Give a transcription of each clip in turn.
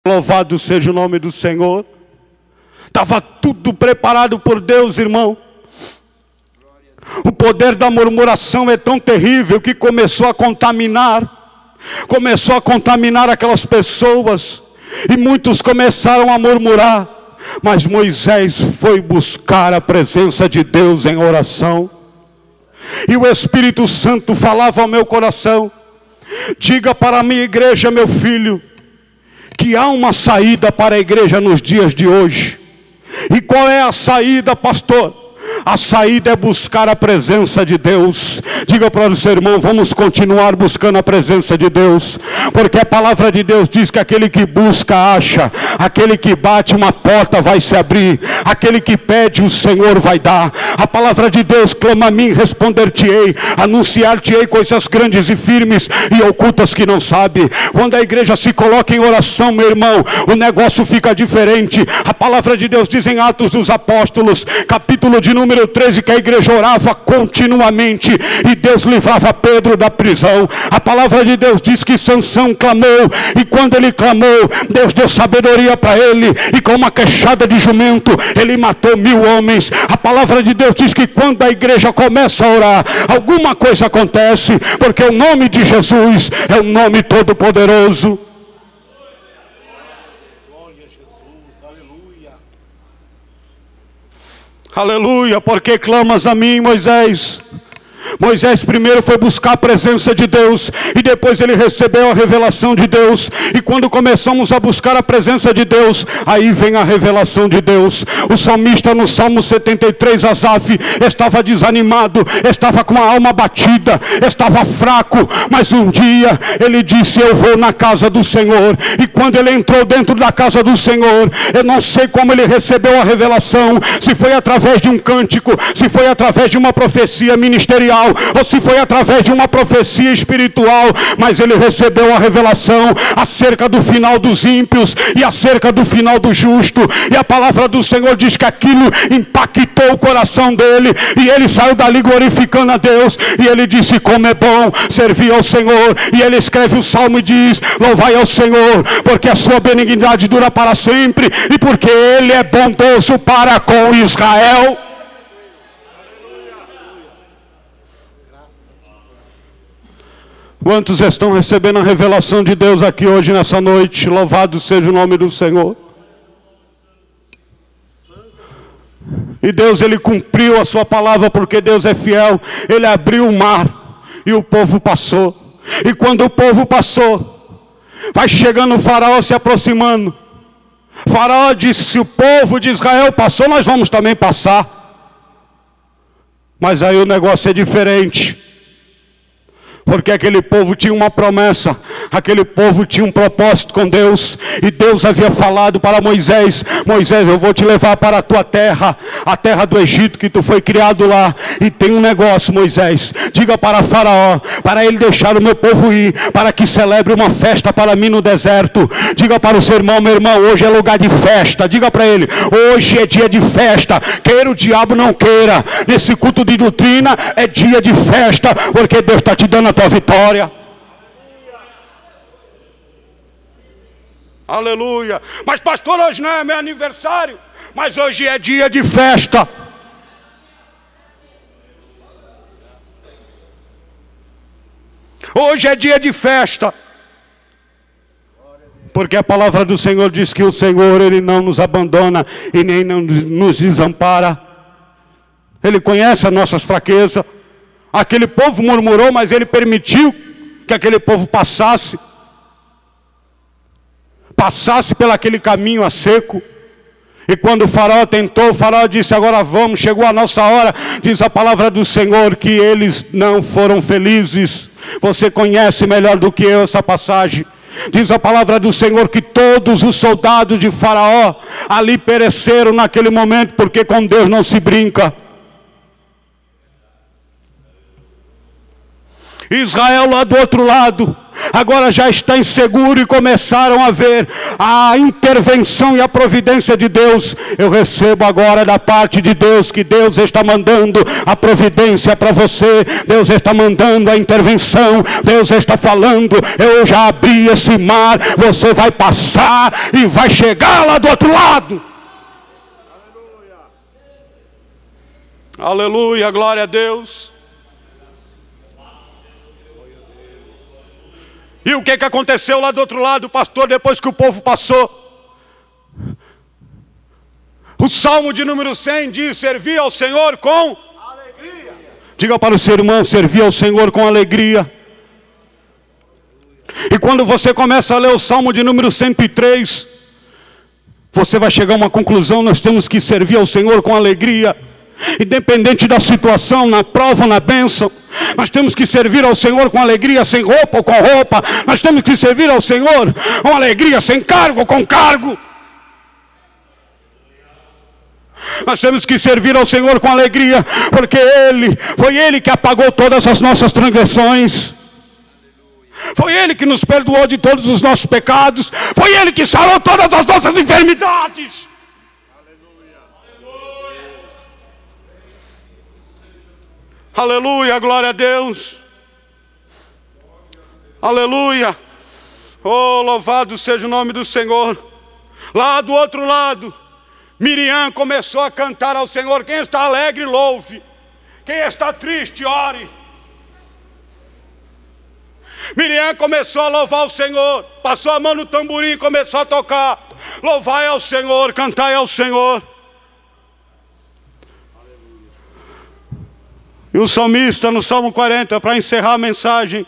Louvado seja o nome do Senhor. Estava tudo preparado por Deus, irmão. O poder da murmuração é tão terrível que começou a contaminar aquelas pessoas, e muitos começaram a murmurar. Mas Moisés foi buscar a presença de Deus em oração, e o Espírito Santo falava ao meu coração: diga para a minha igreja, meu filho, que há uma saída para a igreja nos dias de hoje. E qual é a saída, pastor? A saída é buscar a presença de Deus. Diga para o seu irmão: vamos continuar buscando a presença de Deus, porque a palavra de Deus diz que aquele que busca acha, aquele que bate uma porta vai se abrir, aquele que pede o Senhor vai dar. A palavra de Deus clama a mim, responder-te-ei, anunciar-te-ei coisas grandes e firmes e ocultas que não sabe. Quando a igreja se coloca em oração, meu irmão, o negócio fica diferente. A palavra de Deus diz em Atos dos Apóstolos, capítulo de número 13, que a igreja orava continuamente e Deus livrava Pedro da prisão. A palavra de Deus diz que Sansão clamou, e quando ele clamou, Deus deu sabedoria para ele, e com uma queixada de jumento ele matou 1000 homens. A palavra de Deus diz que quando a igreja começa a orar, alguma coisa acontece, porque o nome de Jesus é o nome todo poderoso. Aleluia. Porque clamas a mim, Moisés? Moisés primeiro foi buscar a presença de Deus, e depois ele recebeu a revelação de Deus. E quando começamos a buscar a presença de Deus, aí vem a revelação de Deus. O salmista no Salmo 73, Asaf, estava desanimado, estava com a alma batida, estava fraco, mas um dia ele disse: eu vou na casa do Senhor. E quando ele entrou dentro da casa do Senhor, eu não sei como ele recebeu a revelação, se foi através de um cântico, se foi através de uma profecia ministerial, ou se foi através de uma profecia espiritual, mas ele recebeu a revelação acerca do final dos ímpios e acerca do final do justo. E a palavra do Senhor diz que aquilo impactou o coração dele, e ele saiu dali glorificando a Deus, e ele disse: como é bom servir ao Senhor. E ele escreve o salmo e diz: louvai ao Senhor, porque a sua benignidade dura para sempre, e porque ele é bondoso para com Israel. Quantos estão recebendo a revelação de Deus aqui hoje, nessa noite? Louvado seja o nome do Senhor. E Deus, ele cumpriu a sua palavra, porque Deus é fiel. Ele abriu o mar e o povo passou. E quando o povo passou, vai chegando o faraó se aproximando. O faraó disse: se o povo de Israel passou, nós vamos também passar. Mas aí o negócio é diferente, porque aquele povo tinha uma promessa, aquele povo tinha um propósito com Deus, e Deus havia falado para Moisés: Moisés, eu vou te levar para a tua terra, a terra do Egito, que tu foi criado lá. E tem um negócio, Moisés, diga para Faraó, para ele deixar o meu povo ir, para que celebre uma festa para mim no deserto. Diga para o seu irmão: meu irmão, hoje é lugar de festa. Diga para ele: hoje é dia de festa, queira o diabo não queira, nesse culto de doutrina é dia de festa, porque Deus está te dando a tua vitória. Aleluia. Mas pastor, hoje não é meu aniversário. Mas hoje é dia de festa. Hoje é dia de festa. Porque a palavra do Senhor diz que o Senhor, ele não nos abandona e nem nos desampara. Ele conhece as nossas fraquezas. Aquele povo murmurou, mas ele permitiu que aquele povo passasse pelo aquele caminho a seco. E quando o faraó tentou, o faraó disse: agora vamos, chegou a nossa hora. Diz a palavra do Senhor que eles não foram felizes. Você conhece melhor do que eu essa passagem. Diz a palavra do Senhor que todos os soldados de Faraó ali pereceram naquele momento, porque com Deus não se brinca. Israel lá do outro lado, agora já está inseguro e começaram a ver a intervenção e a providência de Deus. Eu recebo agora da parte de Deus que Deus está mandando a providência para você, Deus está mandando a intervenção, Deus está falando: eu já abri esse mar, você vai passar e vai chegar lá do outro lado. Aleluia, aleluia, glória a Deus. E o que aconteceu lá do outro lado, pastor, depois que o povo passou? O Salmo de número 100 diz: servir ao Senhor com alegria. Diga para o seu irmão: servir ao Senhor com alegria. E quando você começa a ler o Salmo de número 103, você vai chegar a uma conclusão: nós temos que servir ao Senhor com alegria. Independente da situação, na prova ou na bênção, nós temos que servir ao Senhor com alegria, sem roupa ou com roupa. Nós temos que servir ao Senhor com alegria, sem cargo ou com cargo. Nós temos que servir ao Senhor com alegria, porque foi Ele que apagou todas as nossas transgressões. Foi Ele que nos perdoou de todos os nossos pecados. Foi Ele que sarou todas as nossas enfermidades. Aleluia, glória a Deus. Aleluia. Oh, louvado seja o nome do Senhor. Lá do outro lado, Miriam começou a cantar ao Senhor. Quem está alegre, louve. Quem está triste, ore. Miriam começou a louvar o Senhor. Passou a mão no tamborim e começou a tocar. Louvai ao Senhor, cantai ao Senhor. E o salmista no Salmo 40, para encerrar a mensagem,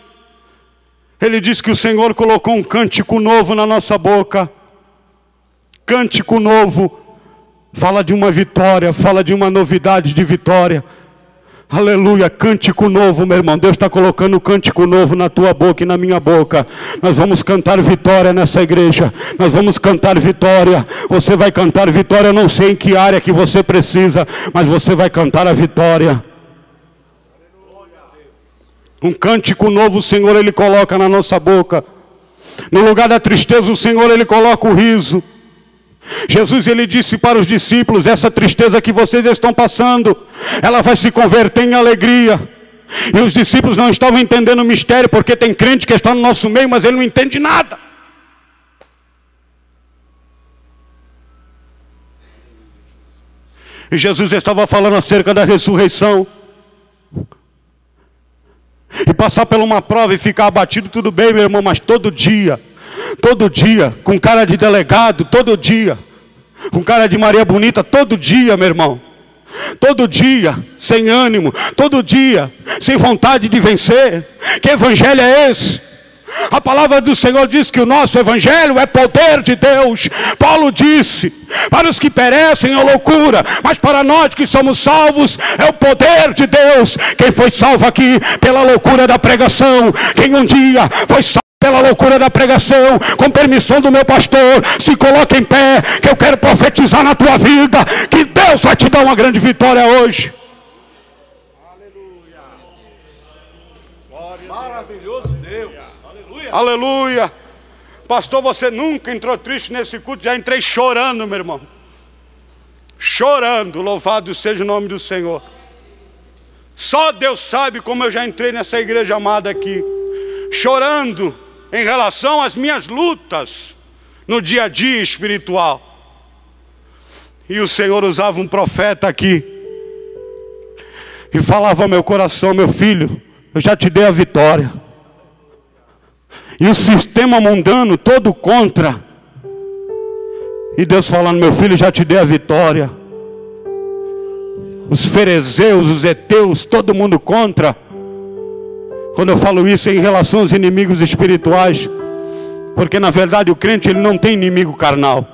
ele diz que o Senhor colocou um cântico novo na nossa boca. Cântico novo fala de uma vitória, fala de uma novidade de vitória. Aleluia, cântico novo, meu irmão. Deus está colocando um cântico novo na tua boca e na minha boca. Nós vamos cantar vitória nessa igreja. Nós vamos cantar vitória. Você vai cantar vitória, eu não sei em que área que você precisa, mas você vai cantar a vitória. Um cântico novo o Senhor, Ele coloca na nossa boca. No lugar da tristeza, o Senhor, Ele coloca o riso. Jesus, Ele disse para os discípulos: essa tristeza que vocês estão passando, ela vai se converter em alegria. E os discípulos não estavam entendendo o mistério, porque tem crente que está no nosso meio, mas ele não entende nada. E Jesus estava falando acerca da ressurreição. E passar por uma prova e ficar abatido, tudo bem, meu irmão, mas todo dia, com cara de delegado, todo dia, com cara de Maria Bonita, todo dia, meu irmão, todo dia, sem ânimo, todo dia, sem vontade de vencer. Que evangelho é esse? A palavra do Senhor diz que o nosso evangelho é poder de Deus. Paulo disse: para os que perecem é loucura, mas para nós que somos salvos é o poder de Deus. Quem foi salvo aqui pela loucura da pregação? Quem um dia foi salvo pela loucura da pregação, com permissão do meu pastor, se coloca em pé, que eu quero profetizar na tua vida, que Deus vai te dar uma grande vitória hoje. Aleluia. Maravilhoso Deus. Aleluia. Pastor, você nunca entrou triste nesse culto? Já entrei chorando, meu irmão. Chorando, louvado seja o nome do Senhor. Só Deus sabe como eu já entrei nessa igreja amada aqui. Chorando em relação às minhas lutas no dia a dia espiritual. E o Senhor usava um profeta aqui e falava ao meu coração: meu filho, eu já te dei a vitória. E o sistema mundano todo contra. E Deus falando: meu filho, já te dei a vitória. Os fariseus, os heteus, todo mundo contra. Quando eu falo isso é em relação aos inimigos espirituais. Porque na verdade o crente, ele não tem inimigo carnal.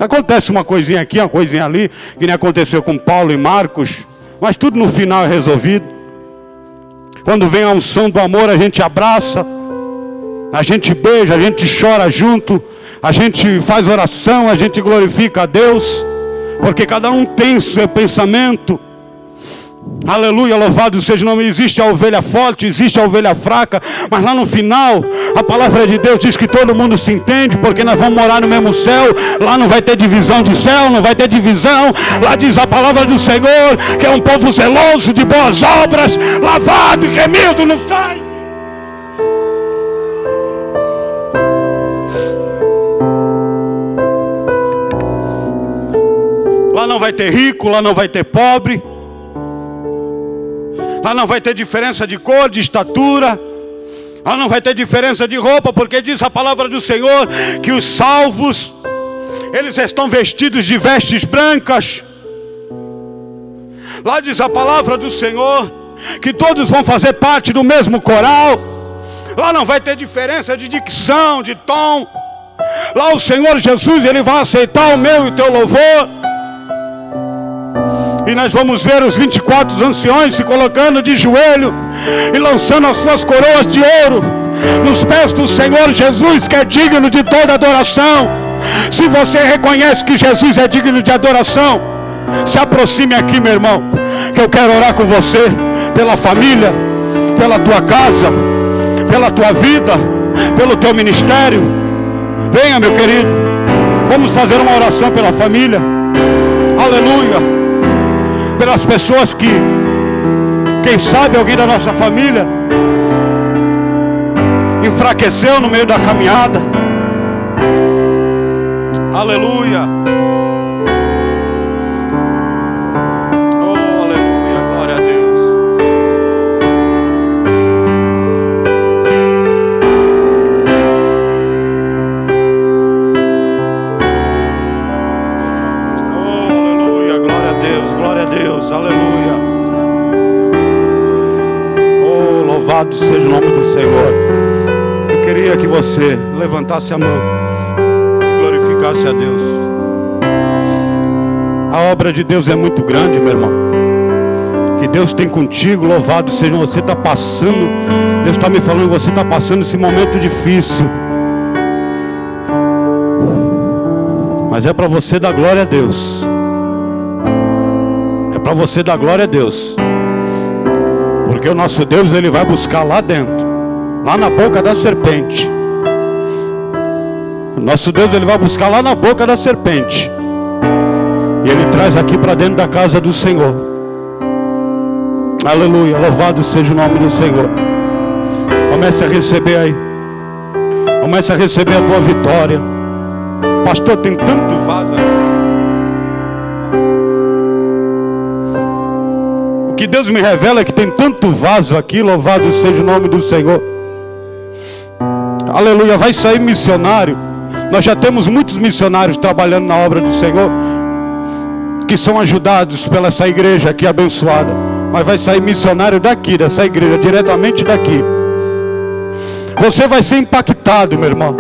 Acontece uma coisinha aqui, uma coisinha ali, que nem aconteceu com Paulo e Marcos, mas tudo no final é resolvido. Quando vem a unção do amor, a gente abraça, a gente beija, a gente chora junto, a gente faz oração, a gente glorifica a Deus, porque cada um tem seu pensamento Aleluia, louvado seja o nome. Existe a ovelha forte, existe a ovelha fraca, mas lá no final, a palavra de Deus diz que todo mundo se entende, porque nós vamos morar no mesmo céu. Lá não vai ter divisão de céu, não vai ter divisão. Lá diz a palavra do Senhor, que é um povo zeloso de boas obras, lavado e remido no sangue. Lá não vai ter rico, lá não vai ter pobre. Lá não vai ter diferença de cor, de estatura. Lá não vai ter diferença de roupa, porque diz a palavra do Senhor que os salvos, eles estão vestidos de vestes brancas. Lá diz a palavra do Senhor que todos vão fazer parte do mesmo coral. Lá não vai ter diferença de dicção, de tom. Lá o Senhor Jesus, Ele vai aceitar o meu e o teu louvor. E nós vamos ver os 24 anciões se colocando de joelho e lançando as suas coroas de ouro nos pés do Senhor Jesus, que é digno de toda adoração. Se você reconhece que Jesus é digno de adoração, se aproxime aqui, meu irmão, que eu quero orar com você, pela família, pela tua casa, pela tua vida, pelo teu ministério. Venha, meu querido, vamos fazer uma oração pela família. Aleluia. Pelas pessoas que, quem sabe alguém da nossa família enfraqueceu no meio da caminhada. Aleluia. Oh, aleluia, glória a Deus. Oh, aleluia, glória a Deus, glória a Deus, aleluia. Oh, louvado seja o nome do Senhor. Eu queria que você levantasse a mão e glorificasse a Deus. A obra de Deus é muito grande, meu irmão. Que Deus tem contigo, louvado seja. Você está passando, Deus está me falando, você está passando esse momento difícil, mas é para você dar glória a Deus. É para você dar glória a Deus, porque o nosso Deus, Ele vai buscar lá dentro, lá na boca da serpente. O nosso Deus, Ele vai buscar lá na boca da serpente, e Ele traz aqui para dentro da casa do Senhor. Aleluia, louvado seja o nome do Senhor. Comece a receber aí, comece a receber a tua vitória. Pastor, tem tanto vaso aí. O que Deus me revela é que tem tanto vaso aqui, louvado seja o nome do Senhor. Aleluia, vai sair missionário. Nós já temos muitos missionários trabalhando na obra do Senhor, que são ajudados pela essa igreja aqui abençoada. Mas vai sair missionário daqui, dessa igreja, diretamente daqui. Você vai ser impactado, meu irmão.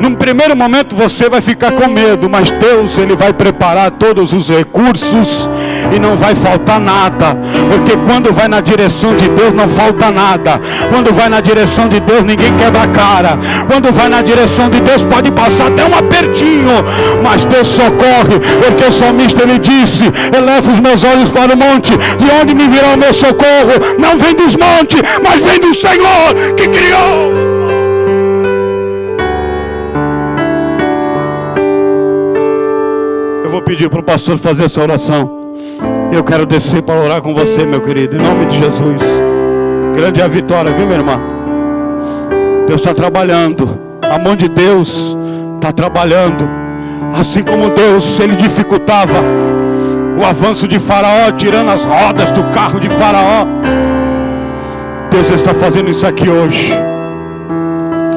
Num primeiro momento você vai ficar com medo, mas Deus, Ele vai preparar todos os recursos e não vai faltar nada, porque quando vai na direção de Deus não falta nada. Quando vai na direção de Deus ninguém quebra a cara. Quando vai na direção de Deus pode passar até um apertinho, mas Deus socorre, porque o salmista ele disse: eleva os meus olhos para o monte, de onde me virá o meu socorro? Não vem dos montes, mas vem do Senhor que criou. Vou pedir para o pastor fazer essa oração. Eu quero descer para orar com você, meu querido, em nome de Jesus. Grande é a vitória, viu, minha irmã? Deus está trabalhando. A mão de Deus está trabalhando. Assim como Deus, Ele dificultava o avanço de Faraó, tirando as rodas do carro de Faraó, Deus está fazendo isso aqui hoje.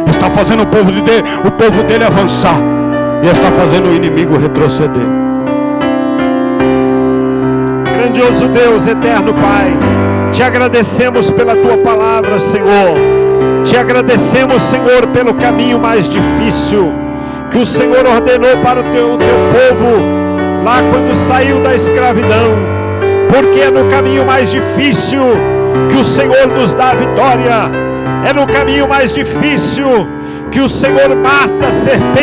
Está fazendo o povo dele avançar, e está fazendo o inimigo retroceder. Grandioso Deus, eterno Pai, te agradecemos pela tua palavra, Senhor. Te agradecemos, Senhor, pelo caminho mais difícil que o Senhor ordenou para o teu povo lá quando saiu da escravidão, porque é no caminho mais difícil que o Senhor nos dá a vitória. É no caminho mais difícil que o Senhor mata a serpente